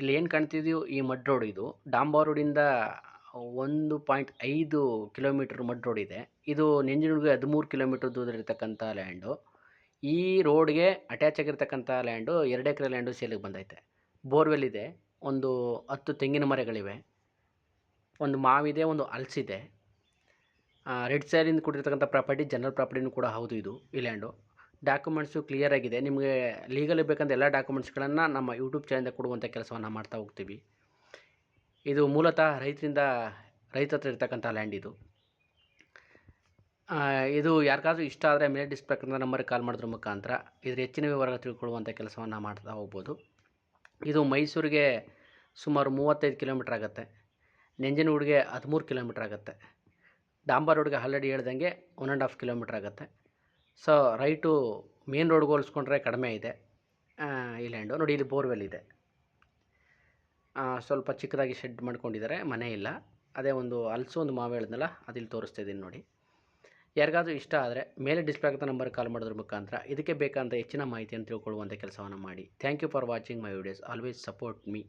ಇಲ್ಲಿ ಏನು ಕಾಣ್ತಿದೆಯೋ ಈ ಮಡ್ ರೋಡ್ ಇದು ಡಾಂಬಾ ರೋಡಿಂದ 1.5 ಕಿಲೋಮೀಟರ್ ಮಡ್ ರೋಡ್ ಇದೆ. ಇದು ನಂಜನಗೂಡಿಗೆ 13 ಕಿಲೋಮೀಟರ್ ದೂರದಲ್ಲಿರ್ತಕ್ಕಂಥ ಲ್ಯಾಂಡು. ಈ ರೋಡ್ಗೆ ಅಟ್ಯಾಚ್ ಆಗಿರ್ತಕ್ಕಂಥ ಲ್ಯಾಂಡು 2 ಎಕರೆ ಲ್ಯಾಂಡು ಸೇಲಿಗೆ ಬಂದೈತೆ. ಬೋರ್ವೆಲ್ ಇದೆ, ಒಂದು 10 ತೆಂಗಿನ ಮರಗಳಿವೆ, ಒಂದು ಮಾವಿದೆ, ಒಂದು ಹಲಸಿದೆ. ರೆಡ್ ಸೈಲಿಂದ ಕೂಡಿರ್ತಕ್ಕಂಥ ಪ್ರಾಪರ್ಟಿ, ಜನರಲ್ ಪ್ರಾಪರ್ಟಿನೂ ಕೂಡ ಹೌದು ಇದು ಈ ಲ್ಯಾಂಡು. ಡಾಕ್ಯುಮೆಂಟ್ಸು ಕ್ಲಿಯರ್ ಆಗಿದೆ. ನಿಮಗೆ ಲೀಗಲಿ ಬೇಕಂತ ಎಲ್ಲ ಡಾಕ್ಯುಮೆಂಟ್ಸ್ಗಳನ್ನು ನಮ್ಮ ಯೂಟ್ಯೂಬ್ ಚಾನಲ್ದ ಕೊಡುವಂಥ ಕೆಲಸವನ್ನು ಮಾಡ್ತಾ ಹೋಗ್ತೀವಿ. ಇದು ಮೂಲತಃ ರೈತರ ಹತ್ರ ಇರ್ತಕ್ಕಂಥ ಲ್ಯಾಂಡ್ ಇದು. ಇದು ಯಾರಿಗಾದ್ರೂ ಇಷ್ಟ ಆದರೆ ಮೇಲೆ ಡಿಸ್ಪ್ಲೇ ನಂಬರ್ಗೆ ಕಾಲ್ ಮಾಡೋದ್ರ ಮುಖಾಂತರ ಇದ್ರ ಹೆಚ್ಚಿನ ವಿವರ ತಿಳ್ಕೊಳ್ಳುವಂಥ ಕೆಲಸವನ್ನು ಮಾಡ್ತಾ ಹೋಗ್ಬೋದು. ಇದು ಮೈಸೂರಿಗೆ ಸುಮಾರು 35 ಕಿಲೋಮೀಟ್ರ್ ಆಗುತ್ತೆ. ನಂಜನಗೂಡಿಗೆ 13 ಕಿಲೋಮೀಟ್ರ್ ಆಗುತ್ತೆ. ಡಾಂಬಾ ರೋಡ್ಗೆ ಆಲ್ರೆಡಿ ಹೇಳ್ದಂಗೆ 1.5 ಕಿಲೋಮೀಟ್ರ್ ಆಗುತ್ತೆ. ಸೊ ರೈಟು ಮೇನ್ ರೋಡ್ಗೆ ಹೋಲಿಸ್ಕೊಂಡ್ರೆ ಕಡಿಮೆ ಇದೆ ಈ ಲ್ಯಾಂಡು. ನೋಡಿ, ಇಲ್ಲಿ ಬೋರ್ವೆಲ್ ಇದೆ. ಸ್ವಲ್ಪ ಚಿಕ್ಕದಾಗಿ ಶೆಡ್ ಮಾಡ್ಕೊಂಡಿದ್ದಾರೆ, ಮನೆ ಇಲ್ಲ. ಅದೇ ಒಂದು ಹಲಸು, ಒಂದು ಮಾವು ಹೇಳಿದ್ನಲ್ಲ, ಅದಿಲ್ಲಿ ತೋರಿಸ್ತಾ ಇದ್ದೀನಿ ನೋಡಿ. ಯಾರಿಗಾದ್ರೂ ಇಷ್ಟ ಆದರೆ ಮೇಲೆ ಡಿಸ್ಪ್ಲೇ ಆಗ್ತಾ ನಂಬರ್ಗೆ ಕಾಲ್ ಮಾಡೋದ್ರ ಮುಖಾಂತರ ಇದಕ್ಕೆ ಬೇಕಂತ ಹೆಚ್ಚಿನ ಮಾಹಿತಿಯನ್ನು ತಿಳ್ಕೊಳ್ಳುವಂಥ ಕೆಲಸವನ್ನು ಮಾಡಿ. Thank you for watching my videos. Always support me.